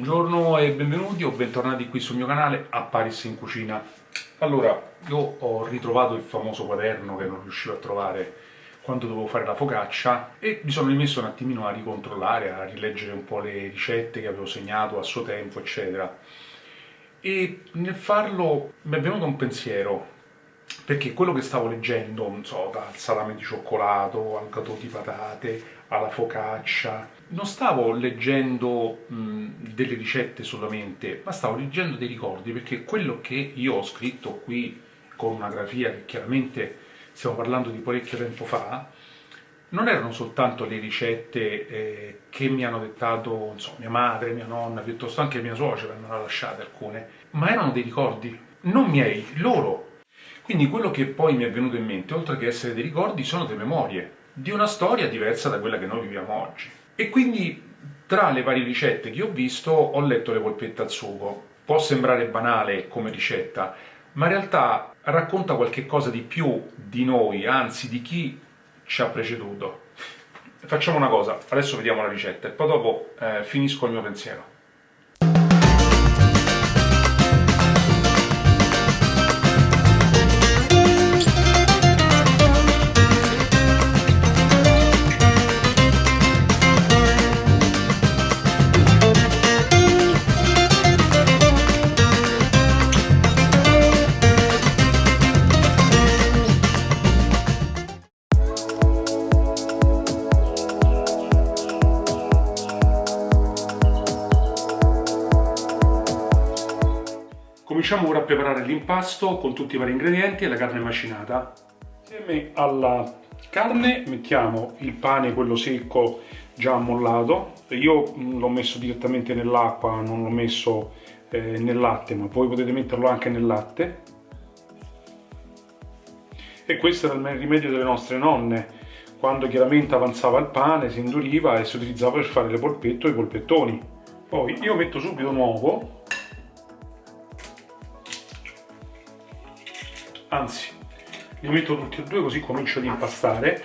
Buongiorno e benvenuti o bentornati qui sul mio canale a Paris in Cucina. Allora, io ho ritrovato il famoso quaderno che non riuscivo a trovare quando dovevo fare la focaccia e mi sono rimesso un attimino a ricontrollare, a rileggere un po' le ricette che avevo segnato a suo tempo, eccetera. E nel farlo mi è venuto un pensiero, perché quello che stavo leggendo, non so, dal salame di cioccolato al gatto di patate, alla focaccia, non stavo leggendo delle ricette solamente, ma stavo leggendo dei ricordi, perché quello che io ho scritto qui con una grafia, che chiaramente stiamo parlando di parecchio tempo fa, non erano soltanto le ricette che mi hanno dettato, non so, mia madre, mia nonna, piuttosto anche mia suocera, me ne hanno lasciate alcune, ma erano dei ricordi, non miei, loro. Quindi quello che poi mi è venuto in mente, oltre che essere dei ricordi, sono delle memorie di una storia diversa da quella che noi viviamo oggi. E quindi tra le varie ricette che ho visto ho letto le polpette al sugo. Può sembrare banale come ricetta, ma in realtà racconta qualche cosa di più di noi, anzi di chi ci ha preceduto. Facciamo una cosa, adesso vediamo la ricetta e poi dopo finisco il mio pensiero. Cominciamo ora a preparare l'impasto con tutti i vari ingredienti e la carne macinata. Insieme alla carne mettiamo il pane, quello secco già ammollato. Io l'ho messo direttamente nell'acqua, non l'ho messo nel latte, ma voi potete metterlo anche nel latte. E questo era il rimedio delle nostre nonne, quando chiaramente avanzava il pane, si induriva e si utilizzava per fare le polpette o i polpettoni. Poi io metto subito un uovo. Anzi, li metto tutti e due così comincio ad impastare.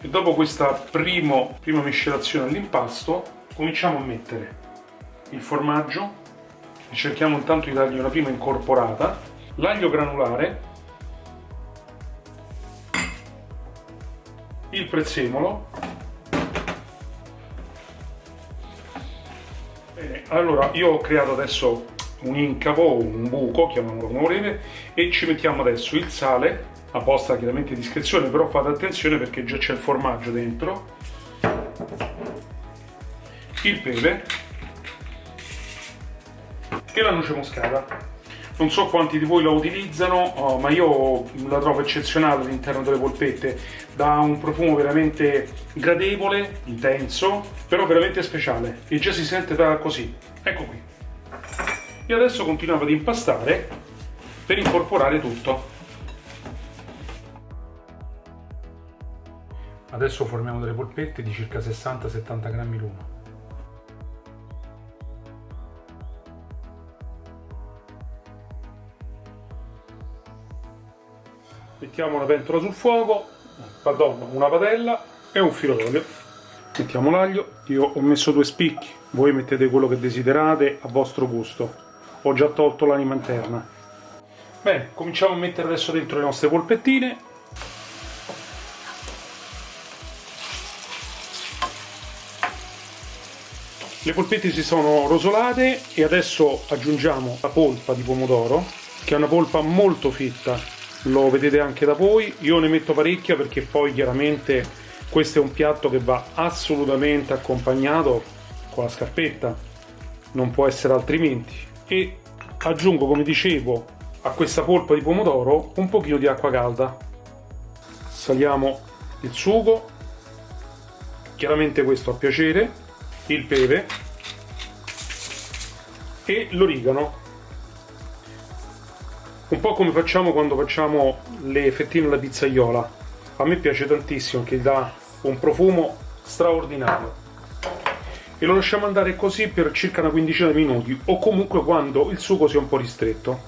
E dopo questa prima miscelazione all'impasto cominciamo a mettere il formaggio e cerchiamo intanto di dargli una prima incorporata, l'aglio granulare, il prezzemolo. Bene, allora io ho creato adesso un incavo, un buco, chiamiamolo come volete, e ci mettiamo adesso il sale, a vostra chiaramente discrezione, però fate attenzione perché già c'è il formaggio dentro, il pepe e la noce moscata. Non so quanti di voi la utilizzano, ma io la trovo eccezionale all'interno delle polpette, dà un profumo veramente gradevole, intenso, però veramente speciale, e già si sente da così. Ecco qui. E adesso continuiamo ad impastare per incorporare tutto. Adesso formiamo delle polpette di circa 60-70 grammi l'una. Mettiamo una pentola sul fuoco, una padella e un filo d'olio. Mettiamo l'aglio, io ho messo 2 spicchi, voi mettete quello che desiderate a vostro gusto. Ho già tolto l'anima interna. Bene, cominciamo a mettere adesso dentro le nostre polpettine. Le polpette si sono rosolate e adesso aggiungiamo la polpa di pomodoro, che è una polpa molto fitta. Lo vedete anche da voi, io ne metto parecchia perché poi chiaramente questo è un piatto che va assolutamente accompagnato con la scarpetta, non può essere altrimenti. E aggiungo, come dicevo, a questa polpa di pomodoro un pochino di acqua calda. Saliamo il sugo, chiaramente questo a piacere, il pepe e l'origano. Un po' come facciamo quando facciamo le fettine alla pizzaiola. A me piace tantissimo, che dà un profumo straordinario. E lo lasciamo andare così per circa una quindicina di minuti, o comunque quando il sugo sia un po' ristretto.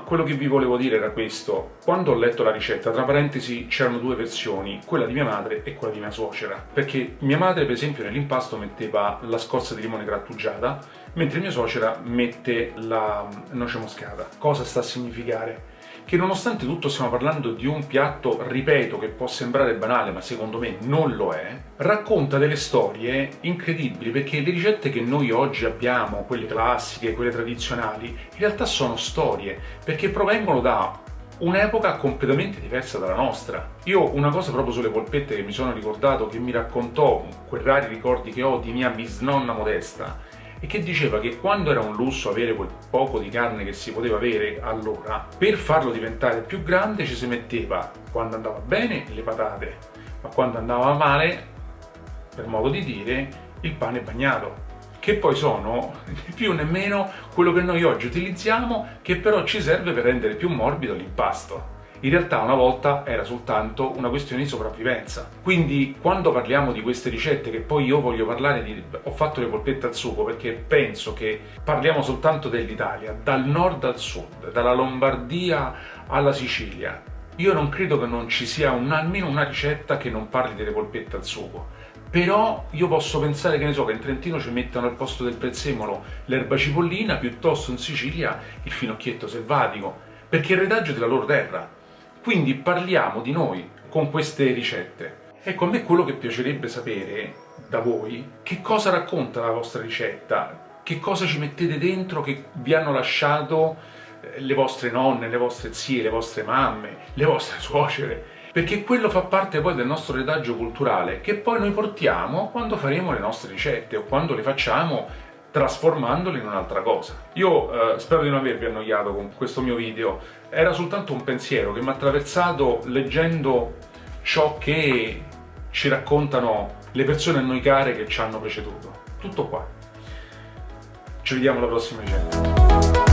quello che vi volevo dire era questo. Quando ho letto la ricetta, tra parentesi, c'erano due versioni, quella di mia madre e quella di mia suocera, perché mia madre, per esempio, nell'impasto metteva la scorza di limone grattugiata, mentre mia suocera mette la noce moscata. Cosa sta a significare? Che nonostante tutto stiamo parlando di un piatto, ripeto, che può sembrare banale, ma secondo me non lo è, racconta delle storie incredibili, perché le ricette che noi oggi abbiamo, quelle classiche, quelle tradizionali, in realtà sono storie, perché provengono da un'epoca completamente diversa dalla nostra. Io una cosa proprio sulle polpette che mi sono ricordato, che mi raccontò quei rari ricordi che ho di mia bisnonna Modesta, e che diceva che quando era un lusso avere quel poco di carne che si poteva avere allora, per farlo diventare più grande ci si metteva, quando andava bene, le patate, ma quando andava male, per modo di dire, il pane bagnato, che poi sono né più nemmeno quello che noi oggi utilizziamo, che però ci serve per rendere più morbido l'impasto. In realtà una volta era soltanto una questione di sopravvivenza. Quindi quando parliamo di queste ricette, che poi io voglio parlare di... ho fatto le polpette al sugo perché penso che parliamo soltanto dell'Italia, dal nord al sud, dalla Lombardia alla Sicilia. Io non credo che non ci sia almeno una ricetta che non parli delle polpette al sugo. Però io posso pensare, che ne so, che in Trentino ci mettano al posto del prezzemolo l'erba cipollina, piuttosto in Sicilia il finocchietto selvatico, perché è il retaggio della loro terra. Quindi parliamo di noi con queste ricette. Ecco, a me quello che piacerebbe sapere da voi, che cosa racconta la vostra ricetta, che cosa ci mettete dentro che vi hanno lasciato le vostre nonne, le vostre zie, le vostre mamme, le vostre suocere, perché quello fa parte poi del nostro retaggio culturale, che poi noi portiamo quando faremo le nostre ricette o quando le facciamo trasformandole in un'altra cosa. Io spero di non avervi annoiato con questo mio video, era soltanto un pensiero che mi ha attraversato leggendo ciò che ci raccontano le persone a noi care che ci hanno preceduto. Tutto qua. Ci vediamo alla prossima ricetta.